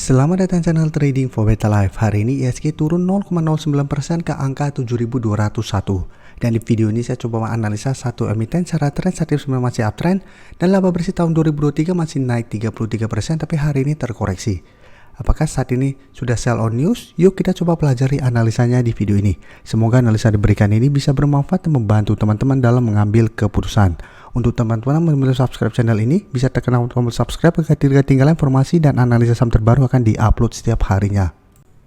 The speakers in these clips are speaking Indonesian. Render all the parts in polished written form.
Selamat datang channel Trading for Better Life. Hari ini IHSG turun 0,09% ke angka 7.201. Dan di video ini saya coba menganalisa satu emiten secara tren saat ini sebenarnya masih uptrend dan laba bersih tahun 2023 masih naik 33%, tapi hari ini terkoreksi. Apakah saat ini sudah sell on news? Yuk kita coba pelajari analisanya di video ini. Semoga analisa diberikan ini bisa bermanfaat dan membantu teman-teman dalam mengambil keputusan. Untuk teman-teman yang belum subscribe channel ini, bisa tekan tombol subscribe agar tidak ketinggalan informasi dan analisa saham terbaru akan diupload setiap harinya.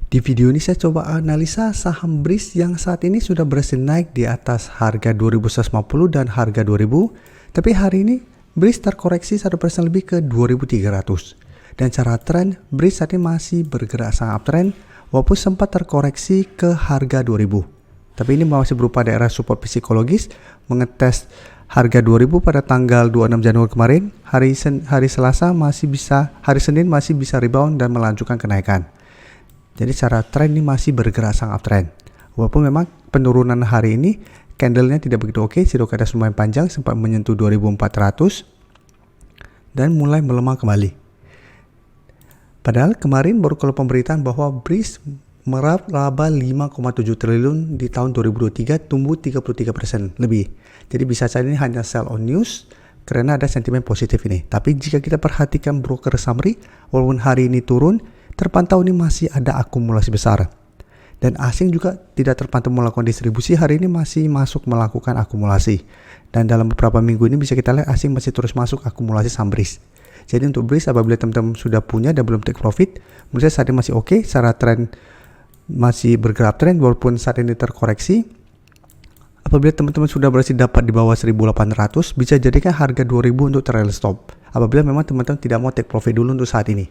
Di video ini saya coba analisa saham BRIS yang saat ini sudah berhasil naik di atas harga 2150 dan harga 2000. Tapi hari ini BRIS terkoreksi 1% lebih ke 2300. Dan secara tren, BRIS saat ini masih bergerak sangat uptrend walaupun sempat terkoreksi ke harga 2000. Tapi ini masih berupa daerah support psikologis, mengetes harga 2000 pada tanggal 26 Januari kemarin. Hari Selasa masih bisa, hari Senin masih bisa rebound dan melanjutkan kenaikan. Jadi secara tren ini masih bergerak sangat uptrend. Walaupun memang penurunan hari ini candlenya tidak begitu oke, Shidokai lumayan panjang sempat menyentuh 2400 dan mulai melemah kembali. Padahal kemarin baru keluar pemberitaan bahwa BRIS meraup laba 5,7 triliun di tahun 2023, tumbuh 33% lebih. Jadi bisa saja ini hanya sell on news karena ada sentimen positif ini. Tapi jika kita perhatikan broker summary, walaupun hari ini turun, terpantau ini masih ada akumulasi besar. Dan asing juga tidak terpantau melakukan distribusi, hari ini masih masuk melakukan akumulasi. Dan dalam beberapa minggu ini bisa kita lihat asing masih terus masuk akumulasi saham BRIS. Jadi untuk BRIS apabila teman-teman sudah punya dan belum take profit, menurut saya saat ini masih oke, secara tren masih bergerak tren walaupun saat ini terkoreksi. Apabila teman-teman sudah berhasil dapat di bawah 1800, bisa jadikan harga 2000 untuk trail stop. Apabila memang teman-teman tidak mau take profit dulu untuk saat ini.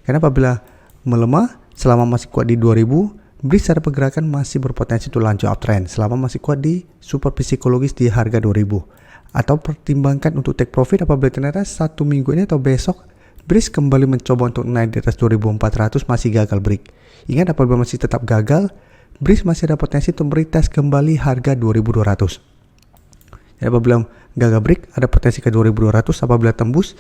Karena apabila melemah selama masih kuat di 2000, BRIS secara pergerakan masih berpotensi untuk lanjut uptrend selama masih kuat di support psikologis di harga 2000. Atau pertimbangkan untuk take profit apabila ternyata satu minggu ini atau besok BRIS kembali mencoba untuk naik di atas 2400 masih gagal break. Ingat, apabila masih tetap gagal, BRIS masih ada potensi untuk meretest kembali harga 2200. Jadi apabila gagal break ada potensi ke 2200, apabila tembus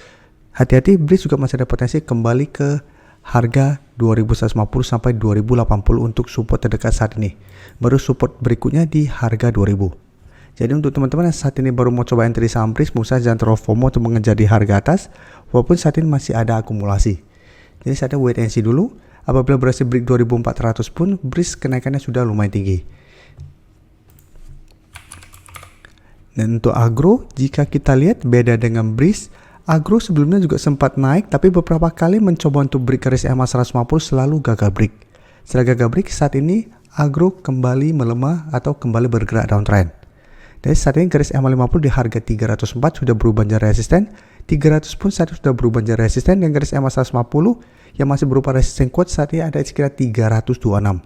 hati-hati, BRIS juga masih ada potensi kembali ke harga 2150 sampai 2080 untuk support terdekat saat ini. Baru support berikutnya di harga 2000. Jadi untuk teman-teman yang saat ini baru mau coba entry saham BRIS, menurut saya jangan terlalu FOMO untuk mengejar di harga atas, walaupun saat ini masih ada akumulasi. Jadi saatnya wait and see dulu. Apabila berhasil break 2400 pun, BRIS kenaikannya sudah lumayan tinggi. Dan untuk agro, jika kita lihat beda dengan BRIS, agro sebelumnya juga sempat naik, tapi beberapa kali mencoba untuk break garis EMA 150 selalu gagal break. Setelah gagal break, saat ini agro kembali melemah atau kembali bergerak downtrend. Jadi saat ini garis EMA 50 di harga 304 sudah berubah menjadi resisten, 300 pun saat ini sudah berubah menjadi resisten, dan garis EMA 150 yang masih berupa resisten kuat saat ini ada sekitar 326.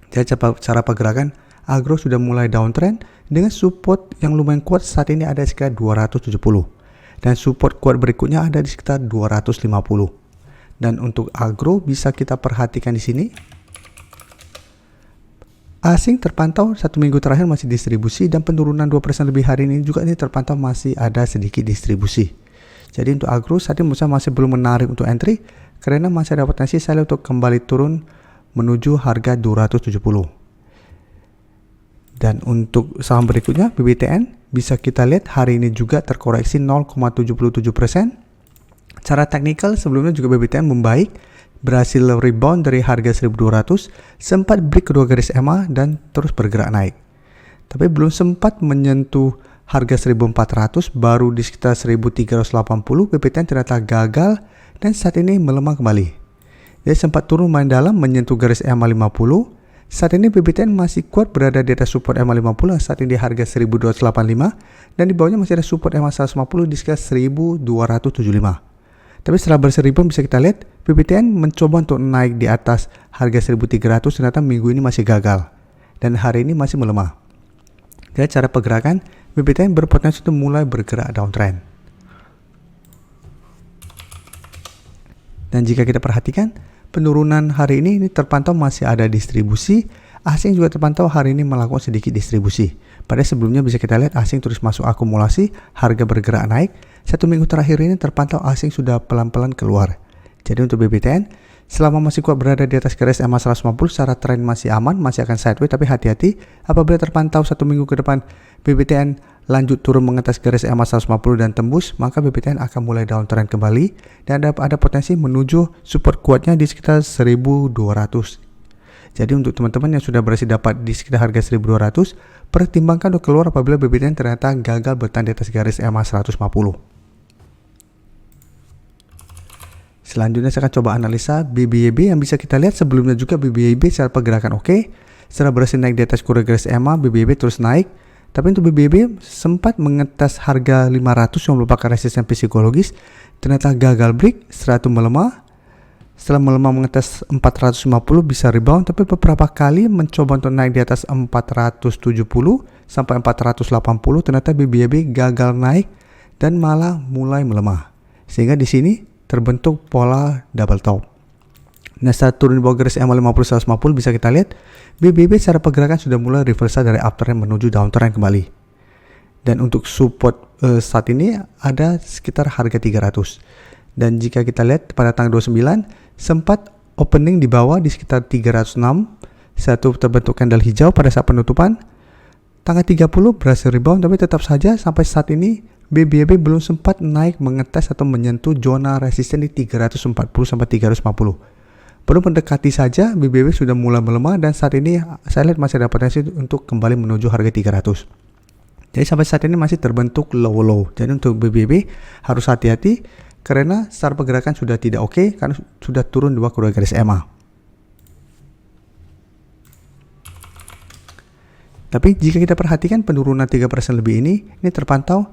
Jadi cara pergerakan agro sudah mulai downtrend dengan support yang lumayan kuat saat ini ada sekitar 270. Dan support kuat berikutnya ada di sekitar 250. Dan untuk agro bisa kita perhatikan di sini. Asing terpantau satu minggu terakhir masih distribusi dan penurunan 2% lebih hari ini juga ini terpantau masih ada sedikit distribusi. Jadi untuk agro saat ini masih belum menarik untuk entry karena masih ada potensi sell untuk kembali turun menuju harga 270. Dan untuk saham berikutnya BBTN bisa kita lihat hari ini juga terkoreksi 0,77%. Cara teknikal sebelumnya juga BBTN membaik, berhasil rebound dari harga 1200, sempat break kedua garis EMA dan terus bergerak naik. Tapi belum sempat menyentuh harga 1400, baru di sekitar 1380 BBTN ternyata gagal dan saat ini melemah kembali. Jadi sempat turun main dalam menyentuh garis EMA 50. Saat ini BBTN masih kuat berada di atas support EMA 50 saat ini di harga 1285 dan di bawahnya masih ada support EMA 150 di sekitar 1275. Tapi setelah berhasil rebound bisa kita lihat BBTN mencoba untuk naik di atas harga 1300, ternyata minggu ini masih gagal dan hari ini masih melemah. Jadi cara pergerakan BBTN berpotensi untuk mulai bergerak downtrend. Dan jika kita perhatikan penurunan hari ini terpantau masih ada distribusi. Asing juga terpantau hari ini melakukan sedikit distribusi. Pada sebelumnya bisa kita lihat asing terus masuk akumulasi, harga bergerak naik. Satu minggu terakhir ini terpantau asing sudah pelan-pelan keluar. Jadi untuk BBTN Selama masih kuat berada di atas garis EMA 150, secara tren masih aman, masih akan sideways, tapi hati-hati apabila terpantau 1 minggu ke depan BBTN lanjut turun mengatas garis EMA 150 dan tembus, maka BBTN akan mulai downtrend kembali dan ada potensi menuju support kuatnya di sekitar 1200. Jadi untuk teman-teman yang sudah berhasil dapat di sekitar harga 1200, pertimbangkan untuk keluar apabila BBTN ternyata gagal bertahan di atas garis EMA 150. Selanjutnya saya akan coba analisa BBYB yang bisa kita lihat sebelumnya juga BBYB secara pergerakan oke. Setelah berhasil naik di atas kuadran garis EMA, BBYB terus naik. Tapi untuk BBYB sempat mengetes harga 500 yang merupakan resisten psikologis. Ternyata gagal break, setelah itu melemah. Setelah melemah mengetes 450 bisa rebound, tapi beberapa kali mencoba untuk naik di atas 470 sampai 480. Ternyata BBYB gagal naik dan malah mulai melemah. Sehingga di sini terbentuk pola double top. Nah, saat turun di bawah garis EMA 50 150 bisa kita lihat BBB secara pergerakan sudah mulai reversal dari uptrend menuju downtrend kembali. Dan untuk support saat ini ada sekitar harga 300. Dan jika kita lihat pada tanggal 29 sempat opening di bawah di sekitar 306. Satu terbentuk candle hijau pada saat penutupan. Tanggal 30 berhasil rebound, tapi tetap saja sampai saat ini BBYB belum sempat naik mengetes atau menyentuh zona resisten di 340 sampai 350. Baru mendekati saja BBYB sudah mulai melemah dan saat ini saya lihat masih ada potensi untuk kembali menuju harga 300. Jadi sampai saat ini masih terbentuk low. Jadi untuk BBYB harus hati-hati karena secara pergerakan sudah tidak oke karena sudah turun di bawah kuadran garis EMA. Tapi jika kita perhatikan penurunan 3% lebih ini terpantau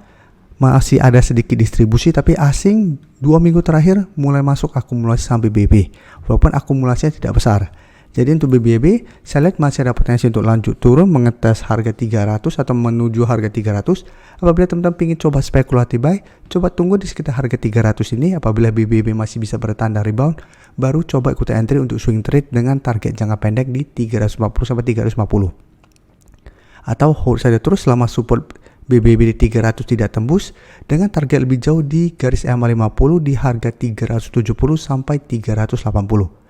masih ada sedikit distribusi, tapi asing 2 minggu terakhir mulai masuk akumulasi saham BBYB walaupun akumulasinya tidak besar. Jadi untuk BBYB saya lihat masih ada potensi untuk lanjut turun mengetes harga 300 atau menuju harga 300. Apabila teman-teman ingin coba spekulatif buy, coba tunggu di sekitar harga 300 ini. Apabila BBYB masih bisa bertanda rebound, baru coba ikuti entry untuk swing trade dengan target jangka pendek di 340 sampai 350. Atau hold saja terus selama support BBYB di 300 tidak tembus dengan target lebih jauh di garis EMA 50 di harga 370 sampai 380.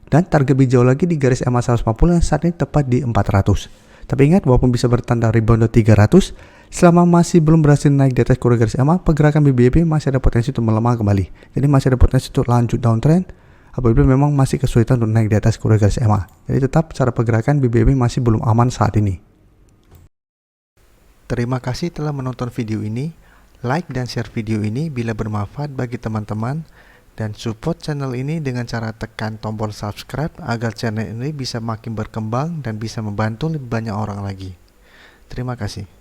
Dan target lebih jauh lagi di garis EMA 150 yang saat ini tepat di 400. Tapi ingat, walaupun bisa bertanda rebound di 300, selama masih belum berhasil naik di atas kuadran garis EMA, pergerakan BBYB masih ada potensi untuk melemah kembali. Jadi masih ada potensi untuk lanjut downtrend apabila memang masih kesulitan untuk naik di atas kuadran garis EMA. Jadi tetap secara pergerakan BBYB masih belum aman saat ini. Terima kasih telah menonton video ini. Like dan share video ini bila bermanfaat bagi teman-teman. Dan support channel ini dengan cara tekan tombol subscribe agar channel ini bisa makin berkembang dan bisa membantu lebih banyak orang lagi. Terima kasih.